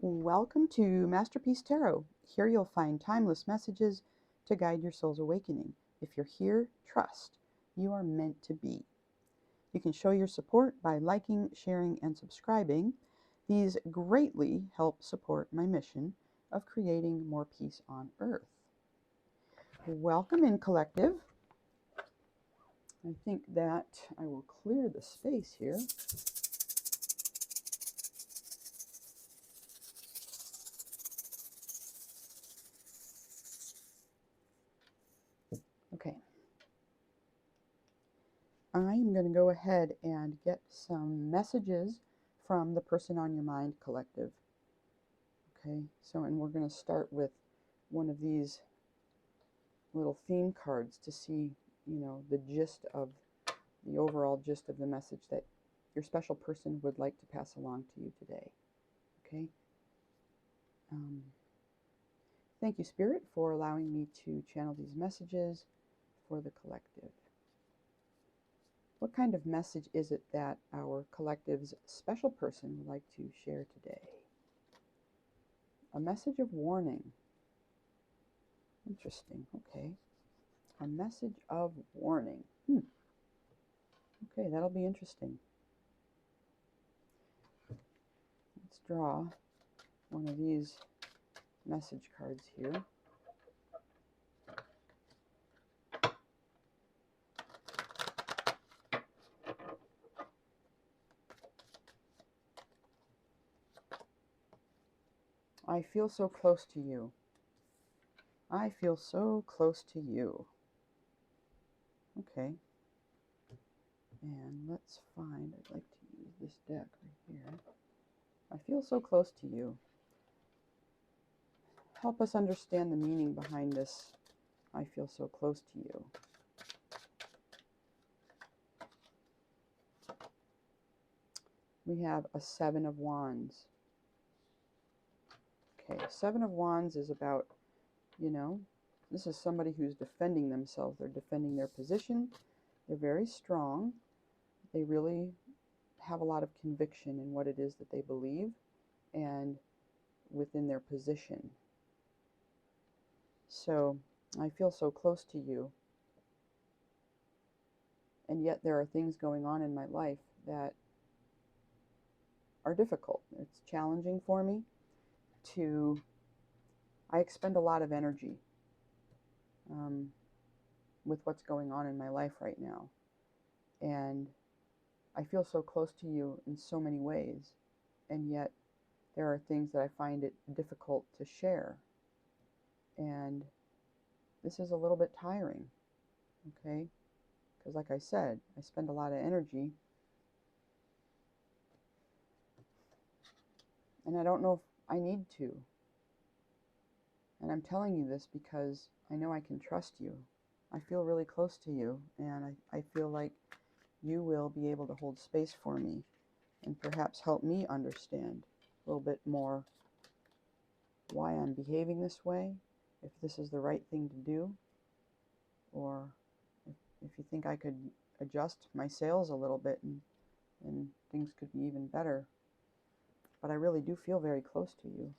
Welcome to Masterpiece Tarot. Here you'll find timeless messages to guide your soul's awakening. If you're here, trust. You are meant to be. You can show your support by liking, sharing, and subscribing. These greatly help support my mission of creating more peace on Earth. Welcome in, collective. I think that I will clear the space here. Okay. I'm going to go ahead and get some messages from the Person on Your Mind collective. Okay, and we're going to start with one of these little theme cards to see, the gist of the overall gist of the message that your special person would like to pass along to you today. Okay. Thank you, Spirit, for allowing me to channel these messages for the collective. What kind of message is it that our collective's special person would like to share today? A message of warning. Interesting. Okay. A message of warning. Okay, that'll be interesting. Let's draw one of these message cards here. I feel so close to you. I feel so close to you. Okay. And let's find, I'd like to use this deck right here. I feel so close to you. Help us understand the meaning behind this. I feel so close to you. We have a Seven of Wands. Okay, Seven of Wands is about, this is somebody who's defending themselves. They're defending their position. They're very strong. They really have a lot of conviction in what it is that they believe and within their position. So I feel so close to you. And yet there are things going on in my life that are difficult. It's challenging for me I expend a lot of energy with what's going on in my life right now. And I feel so close to you in so many ways. And yet there are things that I find it difficult to share. And this is a little bit tiring, okay? Because like I said, I spend a lot of energy. And I don't know if I need to. And I'm telling you this because I know I can trust you. I feel really close to you, and I feel like you will be able to hold space for me and perhaps help me understand a little bit more why I'm behaving this way, if this is the right thing to do, or if you think I could adjust my sails a little bit and things could be even better. But I really do feel very close to you.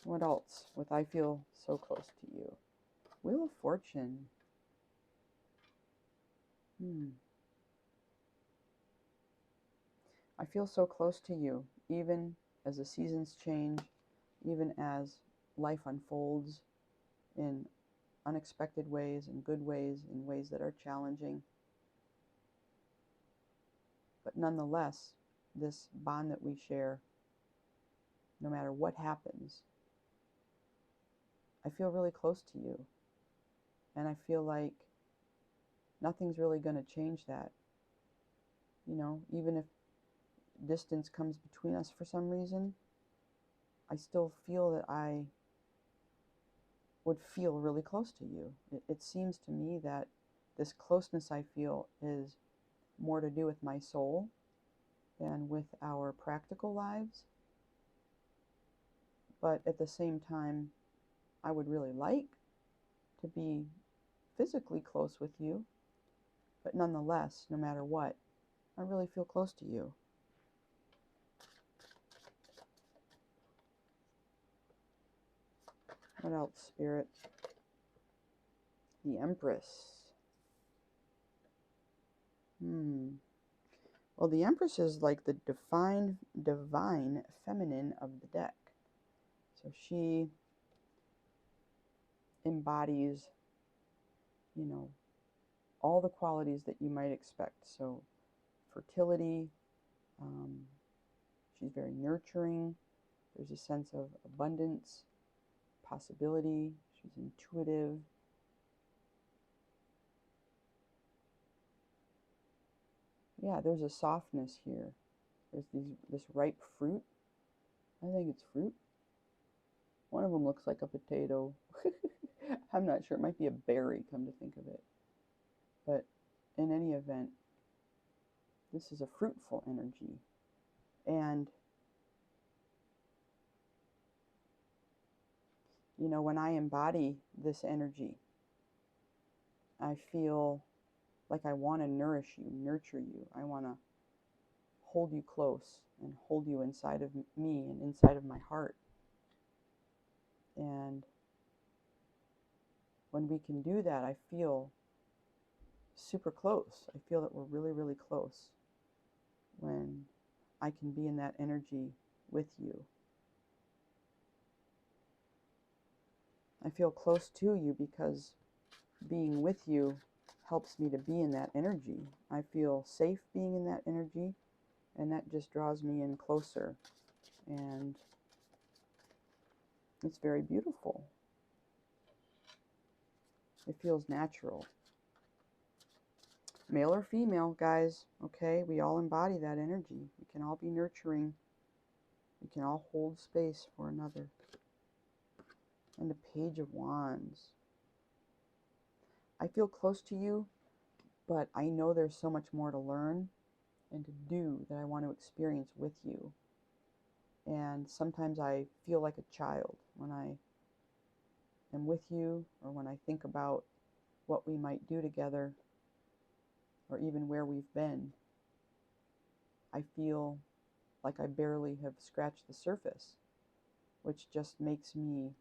What else with I feel so close to you? Wheel of Fortune. I feel so close to you, even as the seasons change, even as life unfolds in unexpected ways, in good ways, in ways that are challenging. But nonetheless, this bond that we share, no matter what happens, I feel really close to you. And I feel like nothing's really going to change that. Even if distance comes between us for some reason, I still feel that I would feel really close to you. It seems to me that this closeness I feel is more to do with my soul than with our practical lives. But at the same time, I would really like to be physically close with you. But nonetheless, no matter what, I really feel close to you. What else, Spirit? The Empress. Well, the Empress is like the divine feminine of the deck. So she embodies, you know, all the qualities that you might expect. So fertility, she's very nurturing. There's a sense of abundance, possibility. She's intuitive. Yeah, there's a softness here. There's this ripe fruit. I think it's fruit. One of them looks like a potato. I'm not sure. It might be a berry, come to think of it. But in any event, this is a fruitful energy. And, you know, when I embody this energy, I feel like I want to nourish you, nurture you. I want to hold you close and hold you inside of me and inside of my heart. And when we can do that, I feel super close. I feel that we're really, really close when I can be in that energy with you. I feel close to you because being with you helps me to be in that energy. I feel safe being in that energy, and that just draws me in closer. And it's very beautiful. It feels natural. Male or female, guys, okay? We all embody that energy. We can all be nurturing. We can all hold space for another. And the Page of Wands. I feel close to you, but I know there's so much more to learn and to do that I want to experience with you. And sometimes I feel like a child when I am with you, or when I think about what we might do together, or even where we've been. I feel like I barely have scratched the surface, which just makes me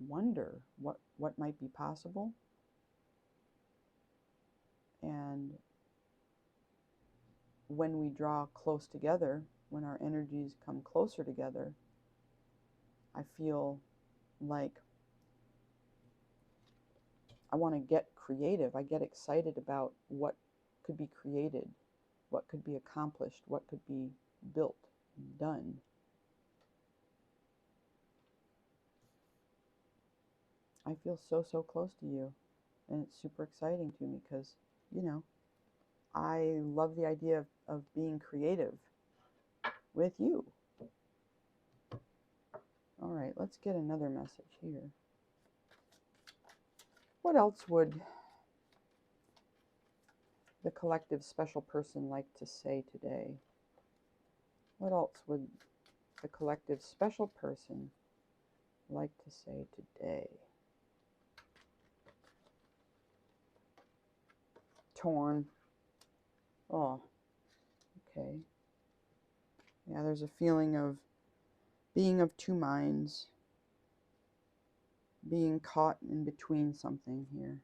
wonder what might be possible. And when we draw close together, when our energies come closer together, I feel like I want to get creative. I get excited about what could be created, what could be accomplished, what could be built and done. I feel so, so close to you, and it's super exciting to me because, you know, I love the idea of being creative with you. All right, let's get another message here. What else would the collective special person like to say today? What else would the collective special person like to say today? Torn. Oh, okay. Yeah, there's a feeling of being of two minds, being caught in between something here.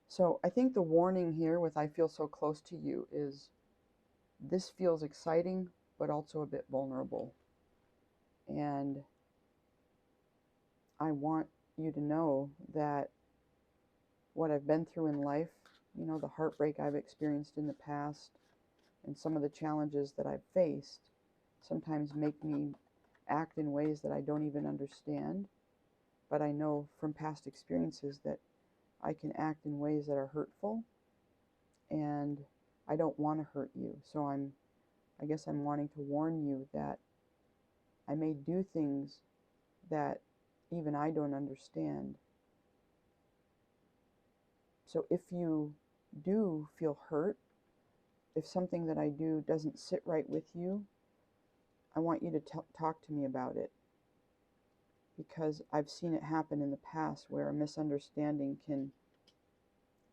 So I think the warning here with I feel so close to you is this feels exciting, but also a bit vulnerable. And I want you to know that what I've been through in life, you know, the heartbreak I've experienced in the past, and some of the challenges that I've faced sometimes make me act in ways that I don't even understand. But I know from past experiences that I can act in ways that are hurtful, and I don't want to hurt you. So I guess I'm wanting to warn you that I may do things that even I don't understand. So if you do feel hurt, if something that I do doesn't sit right with you, I want you to talk to me about it, because I've seen it happen in the past where a misunderstanding can,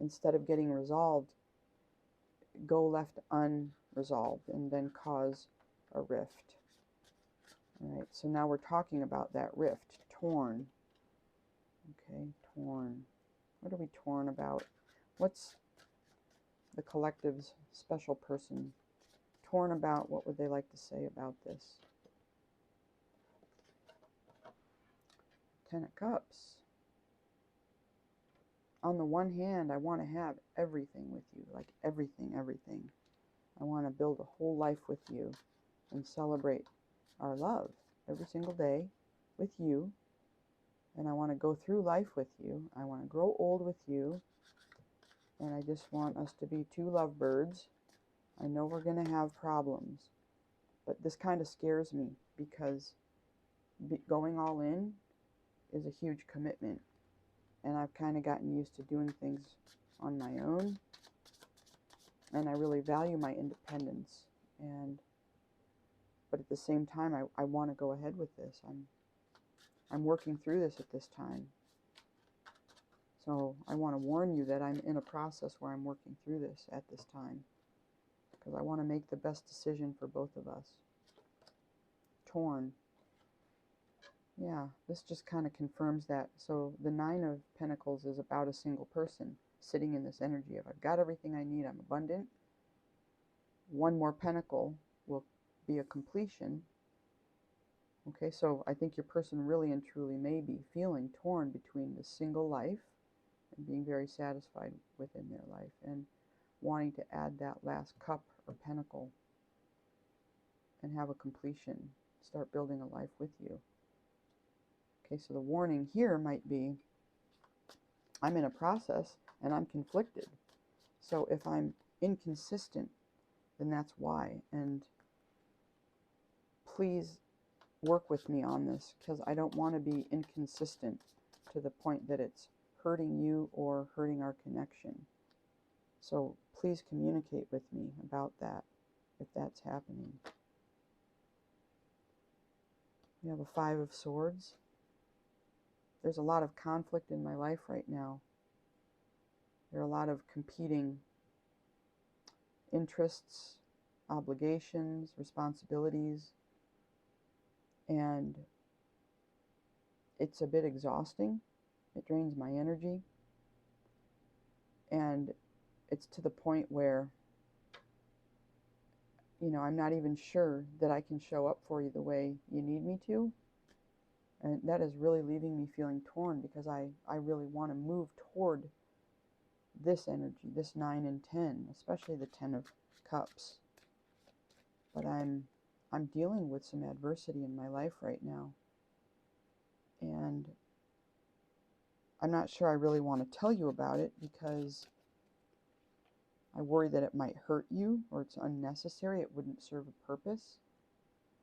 instead of getting resolved, go left unresolved and then cause a rift. All right, so now we're talking about that rift. Torn. Okay, torn. What are we torn about? What's the collective's special person torn about? What would they like to say about this? Ten of Cups. On the one hand, I want to have everything with you, like everything, everything. I want to build a whole life with you and celebrate our love every single day with you. And I want to go through life with you. I want to grow old with you. And I just want us to be two lovebirds. I know we're going to have problems, but this kind of scares me because going all in is a huge commitment. And I've kind of gotten used to doing things on my own. And I really value my independence. But at the same time, I want to go ahead with this. I'm working through this at this time. So I want to warn you that I'm in a process where I'm working through this at this time. Because I want to make the best decision for both of us. Torn. Yeah, this just kind of confirms that. So the Nine of Pentacles is about a single person sitting in this energy of I've got everything I need, I'm abundant. One more pentacle will be a completion. Okay, so I think your person really and truly may be feeling torn between the single life and being very satisfied within their life and wanting to add that last cup or pentacle and have a completion, start building a life with you. Okay, so the warning here might be, I'm in a process and I'm conflicted. So if I'm inconsistent, then that's why. And please work with me on this, because I don't want to be inconsistent to the point that it's hurting you or hurting our connection. So please communicate with me about that if that's happening. We have a Five of Swords. There's a lot of conflict in my life right now. There are a lot of competing interests, obligations, responsibilities, and it's a bit exhausting. It drains my energy, and it's to the point where, you know, I'm not even sure that I can show up for you the way you need me to, and that is really leaving me feeling torn, because I really want to move toward this energy, this 9 and 10, especially the 10 of Cups. But I'm dealing with some adversity in my life right now, and I'm not sure I really want to tell you about it because I worry that it might hurt you or it's unnecessary. It wouldn't serve a purpose.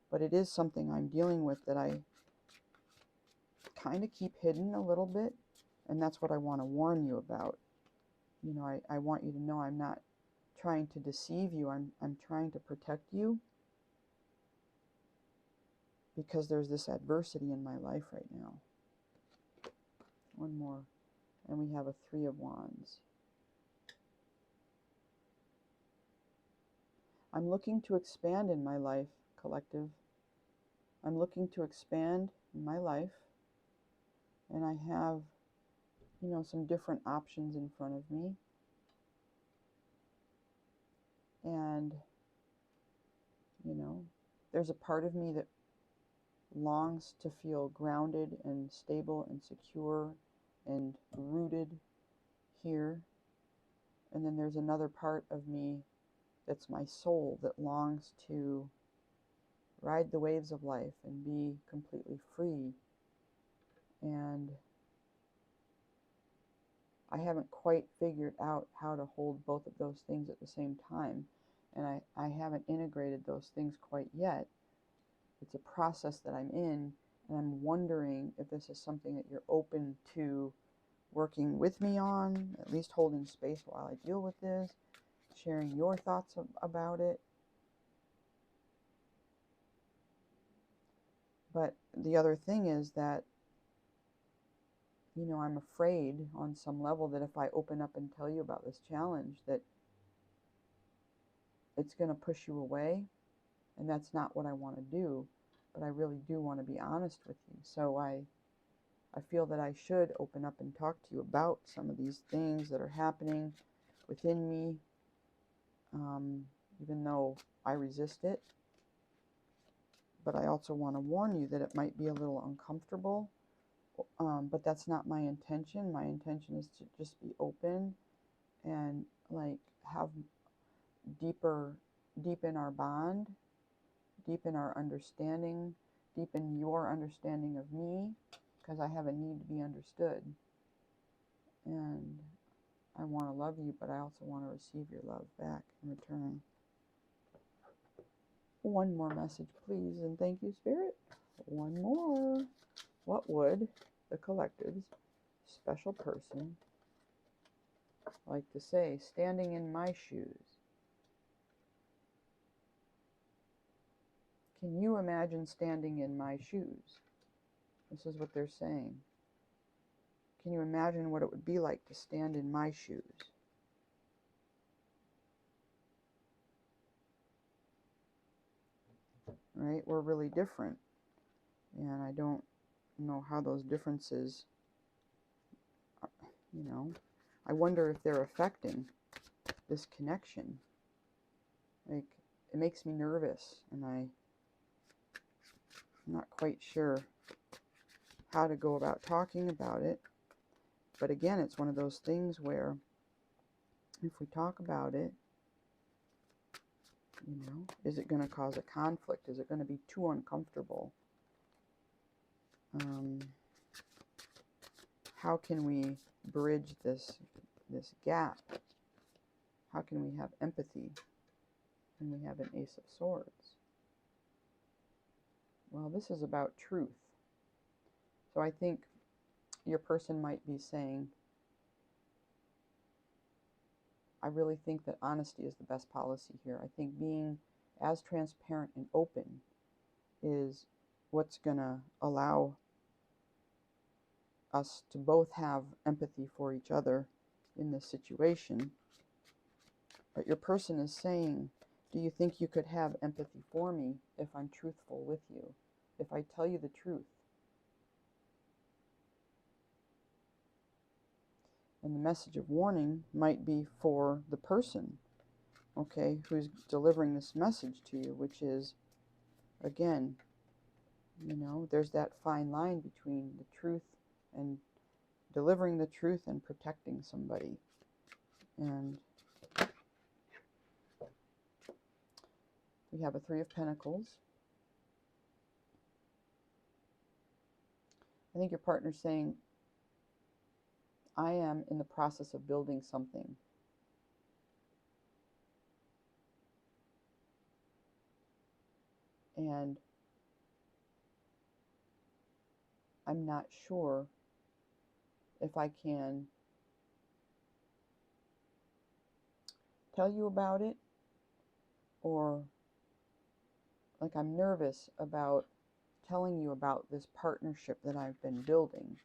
But it is something I'm dealing with that I kind of keep hidden a little bit, and that's what I want to warn you about. You know, I want you to know I'm not trying to deceive you. I'm trying to protect you, because there's this adversity in my life right now. One more, and we have a Three of Wands. I'm looking to expand in my life, collective. I'm looking to expand in my life, and I have, you know, some different options in front of me. And, you know, there's a part of me that longs to feel grounded and stable and secure and rooted here. And then there's another part of me that's my soul that longs to ride the waves of life and be completely free. And I haven't quite figured out how to hold both of those things at the same time. And I haven't integrated those things quite yet. It's a process that I'm in, and I'm wondering if this is something that you're open to working with me on, at least holding space while I deal with this, sharing your thoughts about it. But the other thing is that, you know, I'm afraid on some level that if I open up and tell you about this challenge, that it's going to push you away, and that's not what I want to do, but I really do want to be honest with you. So I feel that I should open up and talk to you about some of these things that are happening within me, even though I resist it. But I also want to warn you that it might be a little uncomfortable, but that's not my intention. My intention is to just be open and like have deepen our bond, deepen our understanding, deepen your understanding of me, because I have a need to be understood. And I want to love you, but I also want to receive your love back in return. One more message, please, and thank you, Spirit. One more. What would the collective's special person like to say, standing in my shoes? Can you imagine standing in my shoes? This is what they're saying. Can you imagine what it would be like to stand in my shoes? Right? We're really different. And I don't know how those differences, I wonder if they're affecting this connection. Like, it makes me nervous, and I'm not quite sure how to go about talking about it. But again, it's one of those things where if we talk about it, is it going to cause a conflict? Is it going to be too uncomfortable? How can we bridge this gap? How can we have empathy when we have an Ace of Swords? Well, this is about truth. So I think your person might be saying, I really think that honesty is the best policy here. I think being as transparent and open is what's going to allow us to both have empathy for each other in this situation. But your person is saying, do you think you could have empathy for me if I'm truthful with you? If I tell you the truth? And the message of warning might be for the person, okay, who's delivering this message to you, which is, again, there's that fine line between the truth and delivering the truth and protecting somebody. And we have a Three of Pentacles. I think your partner's saying, I am in the process of building something. And I'm not sure if I can tell you about it, or like I'm nervous about telling you about this partnership that I've been building.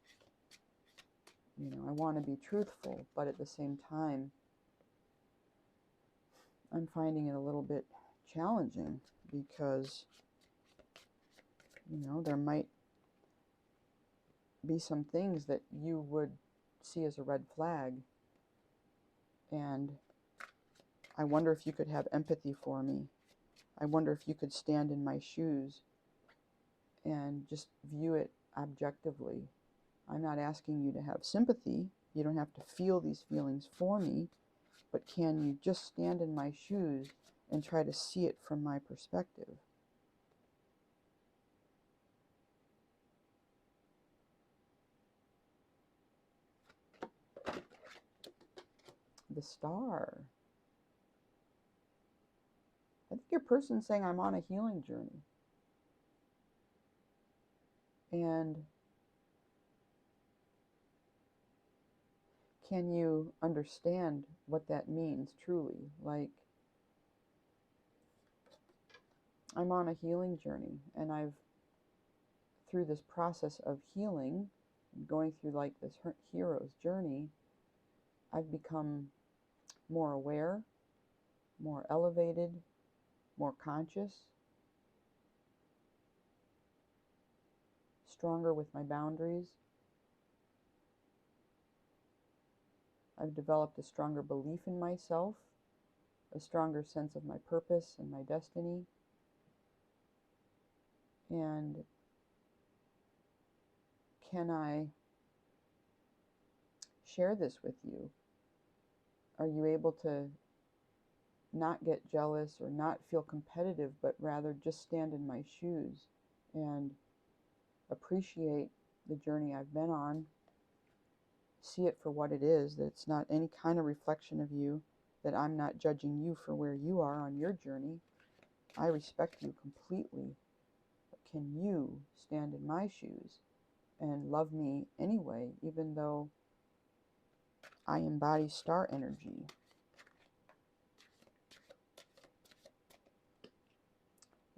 I want to be truthful, but at the same time, I'm finding it a little bit challenging because, there might be some things that you would see as a red flag. And I wonder if you could have empathy for me. I wonder if you could stand in my shoes and just view it objectively. I'm not asking you to have sympathy. You don't have to feel these feelings for me. But can you just stand in my shoes and try to see it from my perspective? The Star. I think your person's saying, I'm on a healing journey. And can you understand what that means truly? Like, I'm on a healing journey, and through this process of healing, going through like this hero's journey, I've become more aware, more elevated, more conscious, stronger with my boundaries. I've developed a stronger belief in myself, a stronger sense of my purpose and my destiny. And can I share this with you? Are you able to not get jealous or not feel competitive, but rather just stand in my shoes and appreciate the journey I've been on, see it for what it is, that it's not any kind of reflection of you, that I'm not judging you for where you are on your journey. I respect you completely. But can you stand in my shoes and love me anyway, even though I embody star energy?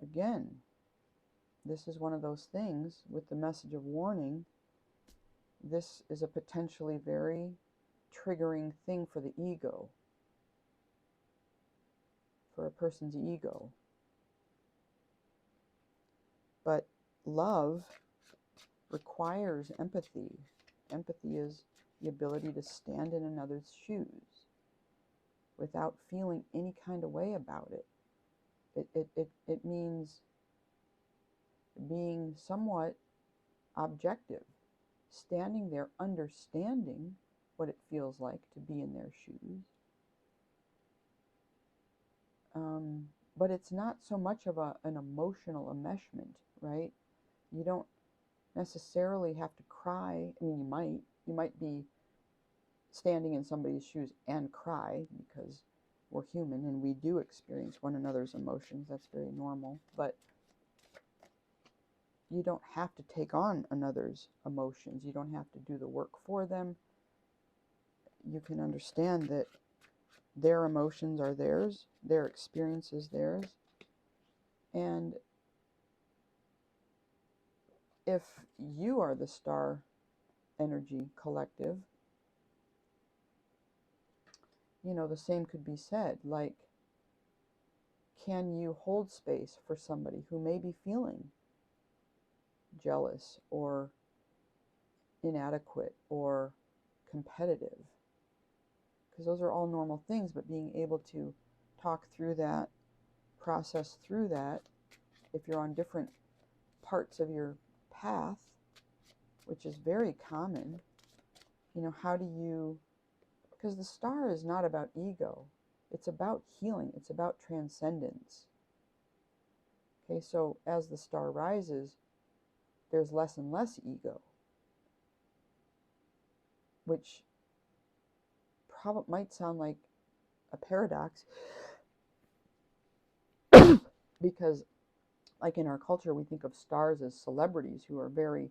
Again, this is one of those things with the message of warning. This is a potentially very triggering thing for the ego, for a person's ego. But love requires empathy. Empathy is the ability to stand in another's shoes without feeling any kind of way about it. It means being somewhat objective, standing there understanding what it feels like to be in their shoes. But it's not so much of an emotional enmeshment, right? You don't necessarily have to cry. I mean, you might be standing in somebody's shoes and cry, because we're human and we do experience one another's emotions. That's very normal. But you don't have to take on another's emotions. You don't have to do the work for them. You can understand that their emotions are theirs, their experience is theirs. And if you are the star energy collective, the same could be said. Like, can you hold space for somebody who may be feeling jealous or inadequate or competitive? Because those are all normal things, but being able to talk through that, process through that, if you're on different parts of your path, which is very common, how do you, because the star is not about ego, it's about healing, it's about transcendence. Okay, so as the star rises, there's less and less ego, which might sound like a paradox, because like in our culture, we think of stars as celebrities who are very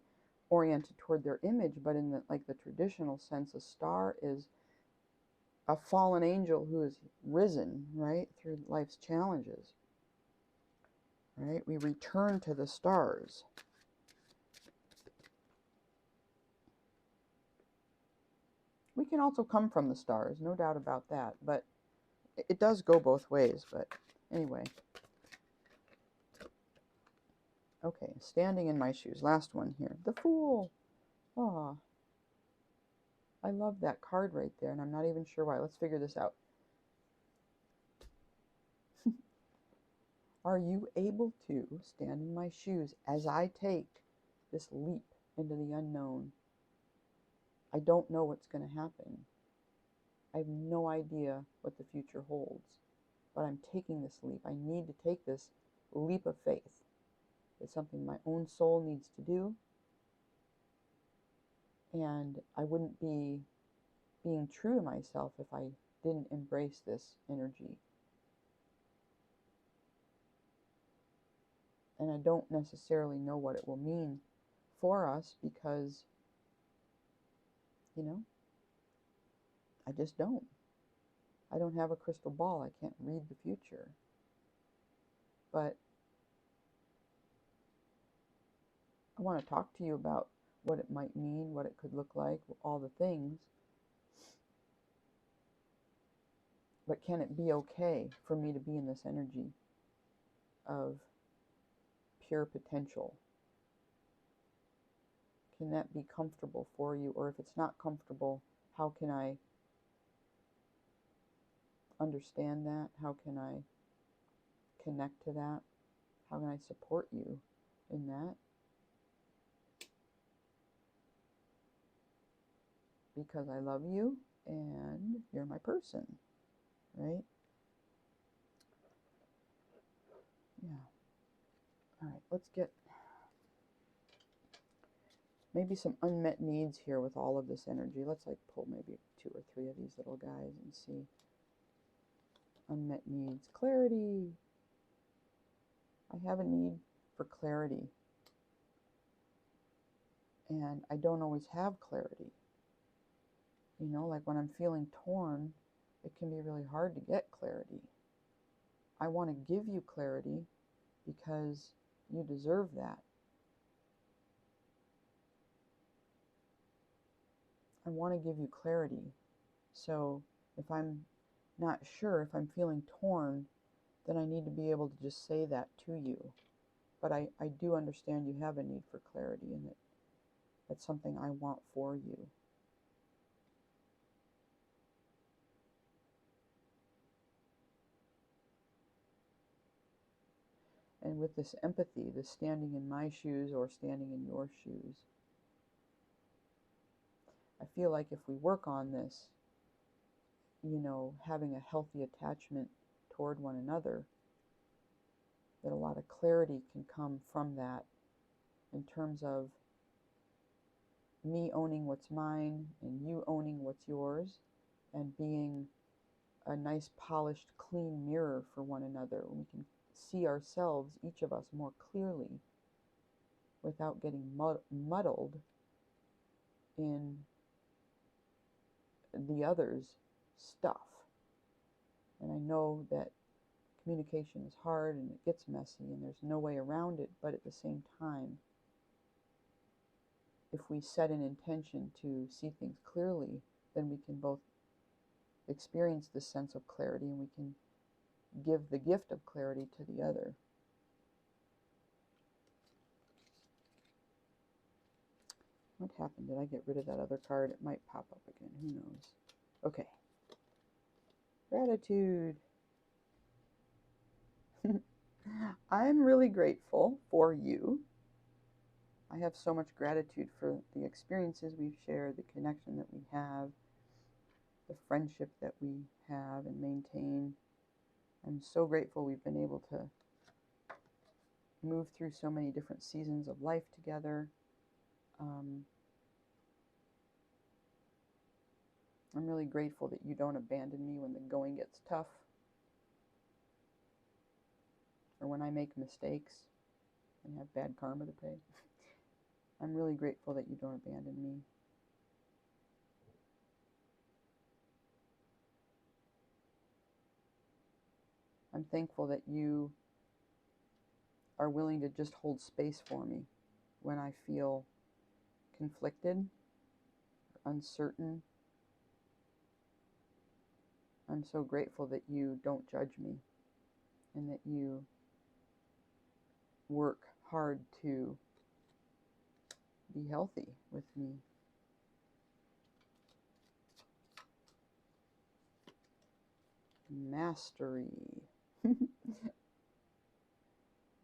oriented toward their image, but in the traditional sense, a star is a fallen angel who is risen, right, through life's challenges. Right? We return to the stars. We can also come from the stars, no doubt about that, but it does go both ways. But anyway. Okay, standing in my shoes. Last one here. The Fool. Ah, I love that card right there, and I'm not even sure why. Let's figure this out. Are you able to stand in my shoes as I take this leap into the unknown? I don't know what's going to happen. I have no idea what the future holds, but I'm taking this leap. I need to take this leap of faith. It's something my own soul needs to do, and I wouldn't be being true to myself if I didn't embrace this energy. And I don't necessarily know what it will mean for us, because, I just don't. I don't have a crystal ball. I can't read the future. But I want to talk to you about what it might mean, what it could look like, all the things. But can it be okay for me to be in this energy? of pure potential? Can that be comfortable for you? Or if it's not comfortable, how can I understand that? How can I connect to that? How can I support you in that? Because I love you and you're my person, right? Yeah. All right, let's get maybe some unmet needs here with all of this energy. Let's like pull maybe 2 or 3 of these little guys and see. Unmet needs. Clarity. I have a need for clarity. And I don't always have clarity. You know, like when I'm feeling torn, it can be really hard to get clarity. I want to give you clarity because you deserve that. I want to give you clarity. So if I'm not sure, if I'm feeling torn, then I need to be able to just say that to you. But I do understand you have a need for clarity, and that's something I want for you. And with this empathy, this standing in my shoes or standing in your shoes, I feel like if we work on this, you know, having a healthy attachment toward one another, that a lot of clarity can come from that in terms of me owning what's mine and you owning what's yours, and being a nice polished clean mirror for one another. We can see ourselves, each of us, more clearly without getting muddled in the other's stuff. And I know that communication is hard and it gets messy and there's no way around it, but at the same time, if we set an intention to see things clearly, then we can both experience this sense of clarity and we can give the gift of clarity to the other. What happened? Did I get rid of that other card? It might pop up again. Who knows? Okay. Gratitude. I'm really grateful for you. I have so much gratitude for the experiences we've shared, the connection that we have, the friendship that we have and maintain. I'm so grateful we've been able to move through so many different seasons of life together. I'm really grateful that you don't abandon me when the going gets tough or when I make mistakes and have bad karma to pay. I'm really grateful that you don't abandon me. I'm thankful that you are willing to just hold space for me when I feel conflicted, uncertain. I'm so grateful that you don't judge me and that you work hard to be healthy with me. Mastery.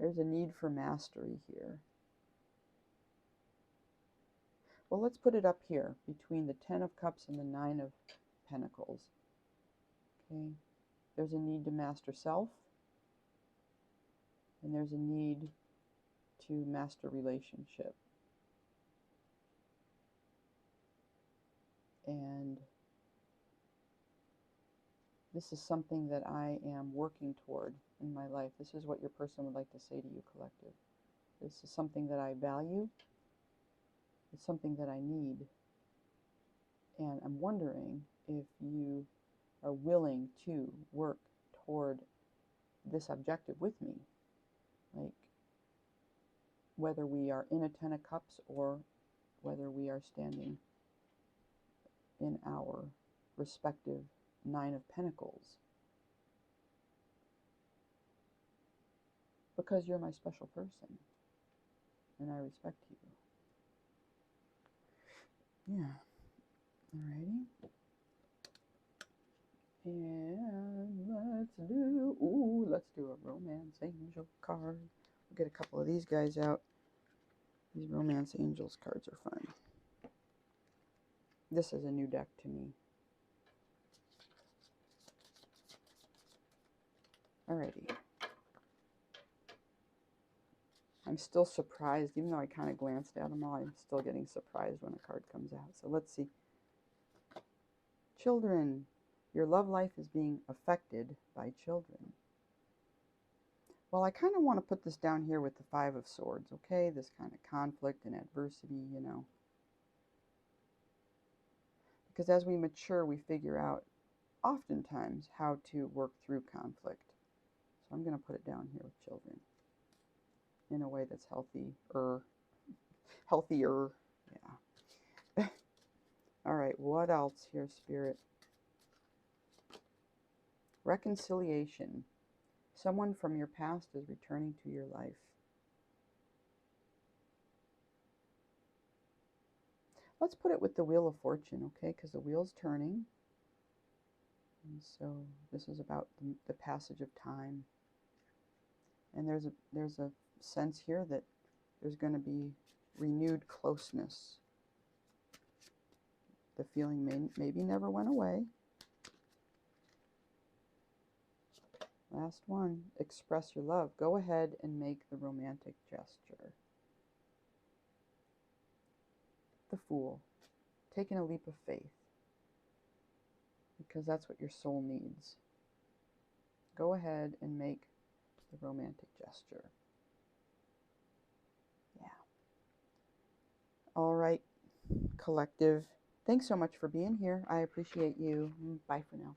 There's a need for mastery here. Well, let's put it up here between the 10 of Cups and the 9 of Pentacles. Okay. There's a need to master self, and there's a need to master relationship. And this is something that I am working toward in my life. This is what your person would like to say to you, collective. This is something that I value. It's something that I need. And I'm wondering if you are willing to work toward this objective with me. Like, whether we are in a 10 of Cups or whether we are standing in our respective 9 of Pentacles. because you're my special person and I respect you. Yeah. Alrighty. And let's do a romance angel card. We'll get a couple of these guys out. These romance angels cards are fun. This is a new deck to me. Alrighty. I'm still surprised, even though I kind of glanced at them all, I'm still getting surprised when a card comes out. So let's see. Children, your love life is being affected by children. Well, I kind of want to put this down here with the Five of Swords, okay? This kind of conflict and adversity, you know. Because as we mature, we figure out oftentimes how to work through conflict. So I'm going to put it down here with children in a way that's healthier. Yeah. All right, what else here, Spirit? Reconciliation. Someone from your past is returning to your life. Let's put it with the Wheel of Fortune, okay? Because the wheel's turning. And so this is about the passage of time. And there's a sense here that there's going to be renewed closeness. The feeling maybe never went away. Last one, express your love. Go ahead and make the romantic gesture. The Fool, taking a leap of faith, because that's what your soul needs. Go ahead and make the romantic gesture. Yeah. All right, collective. Thanks so much for being here. I appreciate you. Bye for now.